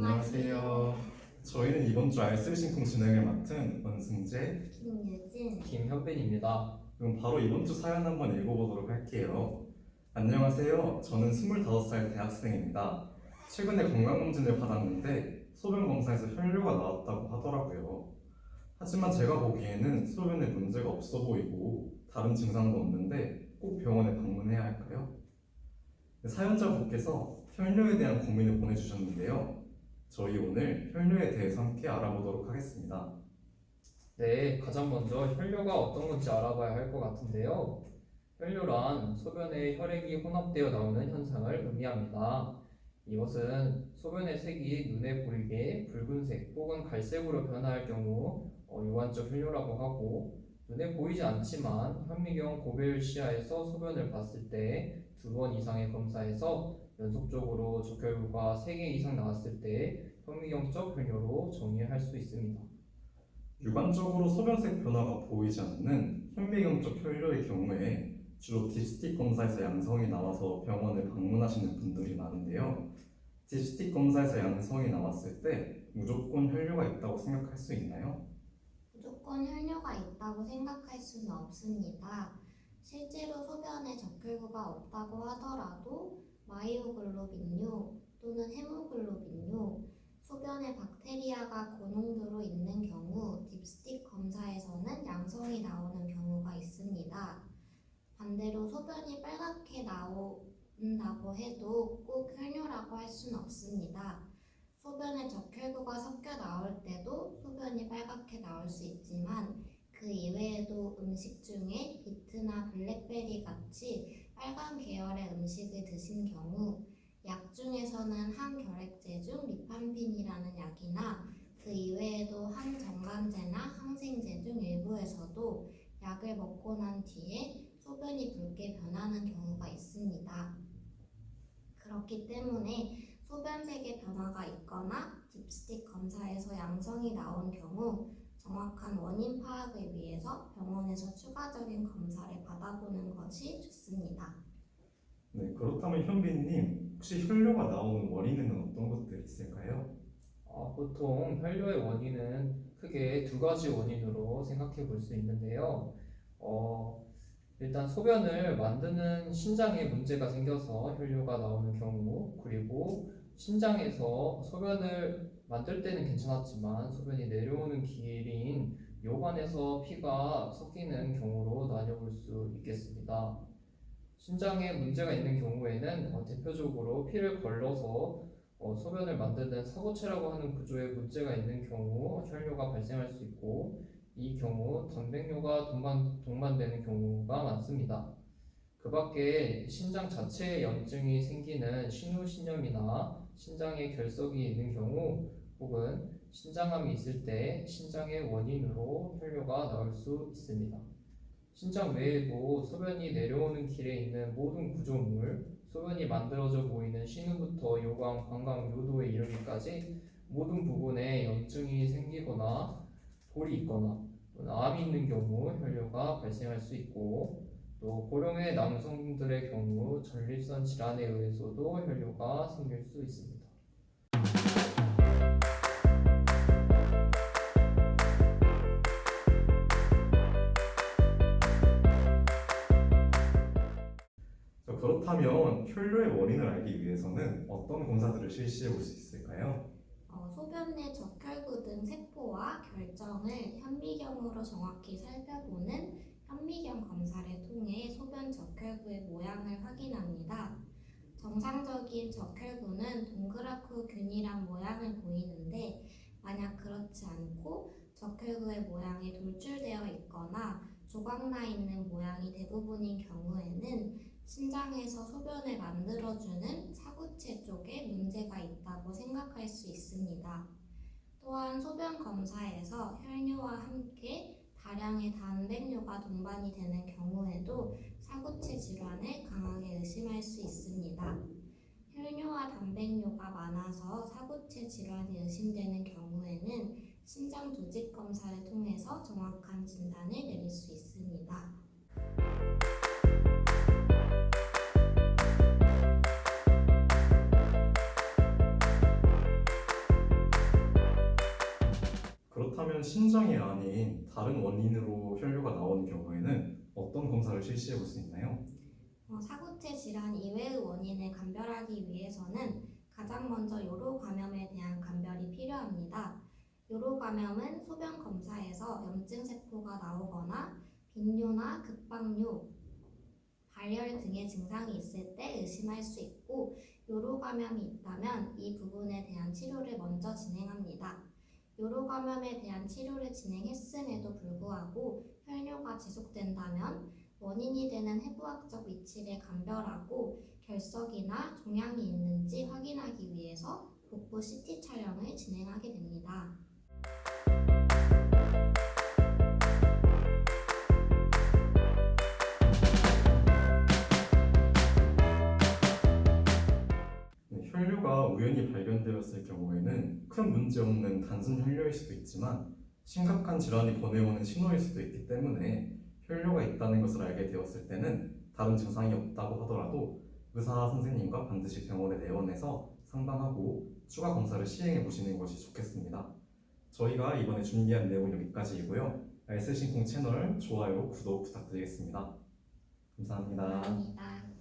안녕하세요. 저희는 이번 주 알쓸신쿵 진행을 맡은 원승재, 김유진. 김현빈입니다. 그럼 바로 이번 주 사연 한번 읽어보도록 할게요. 안녕하세요. 저는 25살 대학생입니다. 최근에 건강검진을 받았는데 소변 검사에서 혈뇨가 나왔다고 하더라고요. 하지만 제가 보기에는 소변에 문제가 없어 보이고 다른 증상도 없는데 꼭 병원에 방문해야 할까요? 사연자분께서 혈뇨에 대한 고민을 보내주셨는데요. 저희 오늘 혈뇨에 대해서 함께 알아보도록 하겠습니다. 네, 가장 먼저 혈뇨가 어떤 건지 알아봐야 할 것 같은데요. 혈뇨란 소변에 혈액이 혼합되어 나오는 현상을 의미합니다. 이것은 소변의 색이 눈에 보이게 붉은색 혹은 갈색으로 변화할 경우 유관적 혈뇨라고 하고, 눈에 보이지 않지만 현미경 고배율 시야에서 소변을 봤을 때 2번 이상의 검사에서 연속적으로 적혈구가 3개 이상 나왔을 때 현미경적 혈뇨로 정의할 수 있습니다. 유관적으로 소변색 변화가 보이지 않는 현미경적 혈뇨의 경우에 주로 딥스틱 검사에서 양성이 나와서 병원에 방문하시는 분들이 많은데요. 딥스틱 검사에서 양성이 나왔을 때 무조건 혈뇨가 있다고 생각할 수 있나요? 무조건 혈뇨가 있다고 생각할 수는 없습니다. 실제로 소변에 적혈구가 없다고 하더라도 마이오글로빈류 또는 헤모글로빈류, 소변에 박테리아가 고농도로 있는 경우 딥스틱 검사에서는 양성이 나오는 경우가 있습니다. 반대로 소변이 빨갛게 나온다고 해도 꼭 혈뇨라고 할 수는 없습니다. 소변에 적혈구가 섞여 나올 때도 소변이 빨갛게 나올 수 있지만 그 이외에도 음식 중에 비트나 블랙베리 같이 빨간 계열의 음식을 드신 경우, 약 중에서는 항결핵제 중 리판핀이라는 약이나 그 이외에도 항정감제나 항생제 중 일부에서도 약을 먹고 난 뒤에 소변이 붉게 변하는 경우가 있습니다. 그렇기 때문에 소변색의 변화가 있거나 딥스틱 검사에서 양성이 나온 경우 정확한 원인 파악을 위해서 병원에서 추가적인 검사를 받아보는 것이 좋습니다. 네, 그렇다면 현빈님, 혹시 혈뇨가 나오는 원인은 어떤 것들이 있을까요? 보통 혈뇨의 원인은 크게 2가지 원인으로 생각해 볼 수 있는데요. 일단 소변을 만드는 신장에 문제가 생겨서 혈뇨가 나오는 경우, 그리고 신장에서 소변을 만들 때는 괜찮았지만 소변이 내려오는 길인 요관에서 피가 섞이는 경우로 나뉘어볼 수 있겠습니다. 신장에 문제가 있는 경우에는 대표적으로 피를 걸러서 소변을 만드는 사고체라고 하는 구조에 문제가 있는 경우 혈뇨가 발생할 수 있고, 이 경우 단백뇨가 동반되는 경우가 많습니다. 그 밖에 신장 자체에 염증이 생기는 신우신염이나 신장에 결석이 있는 경우, 혹은 신장암이 있을 때 신장의 원인으로 혈뇨가 나올 수 있습니다. 신장 외에도 소변이 내려오는 길에 있는 모든 구조물, 소변이 만들어져 보이는 신우부터 요관, 방광, 요도에 이르기까지 모든 부분에 염증이 생기거나 돌이 있거나 또는 암이 있는 경우 혈뇨가 발생할 수 있고, 또 고령의 남성들의 경우 전립선 질환에 의해서도 혈뇨가 생길 수 있습니다. 그렇다면 혈뇨의 원인을 알기 위해서는 어떤 검사들을 실시해 볼 수 있을까요? 소변 내 적혈구 등 세포와 결정을 현미경으로 정확히 살펴보는 현미경 검사를 통해 소변 적혈구의 모양을 확인합니다. 정상적인 적혈구는 동그랗고 균일한 모양을 보이는데, 만약 그렇지 않고 적혈구의 모양이 돌출되어 있거나 조각나 있는 모양이 대부분인 경우에는 신장에서 소변을 만들어주는 사구체 쪽에 문제가 있다고 생각할 수 있습니다. 또한 소변 검사에서 혈뇨와 함께 다량의 단백뇨가 동반이 되는 경우에도 사구체 질환을 강하게 의심할 수 있습니다. 혈뇨와 단백뇨가 많아서 사구체 질환이 의심되는 경우에는 신장 조직 검사를 통해서 정확한 진단을 내릴 수 있습니다. 그렇다면 심장이 아닌 다른 원인으로 혈뇨가 나오는 경우에는 어떤 검사를 실시해 볼 수 있나요? 사구체 질환 이외의 원인을 감별하기 위해서는 가장 먼저 요로 감염에 대한 감별이 필요합니다. 요로 감염은 소변 검사에서 염증 세포가 나오거나 빈뇨나 급박뇨, 발열 등의 증상이 있을 때 의심할 수 있고, 요로 감염이 있다면 이 부분에 대한 치료를 먼저 진행합니다. 요로 감염에 대한 치료를 진행했음에도 불구하고 혈뇨가 지속된다면 원인이 되는 해부학적 위치를 감별하고 결석이나 종양이 있는지 확인하기 위해서 복부 CT 촬영을 진행하게 됩니다. 네, 혈뇨가 우연히 발견되었을 경우에는 큰 문제 없는 단순 혈뇨일 수도 있지만 심각한 질환이 보내오는 신호일 수도 있기 때문에 혈뇨가 있다는 것을 알게 되었을 때는 다른 증상이 없다고 하더라도 의사 선생님과 반드시 병원에 내원해서 상담하고 추가 검사를 시행해 보시는 것이 좋겠습니다. 저희가 이번에 준비한 내용은 여기까지이고요. 알쓸신콩 채널 좋아요, 구독 부탁드리겠습니다. 감사합니다. 감사합니다.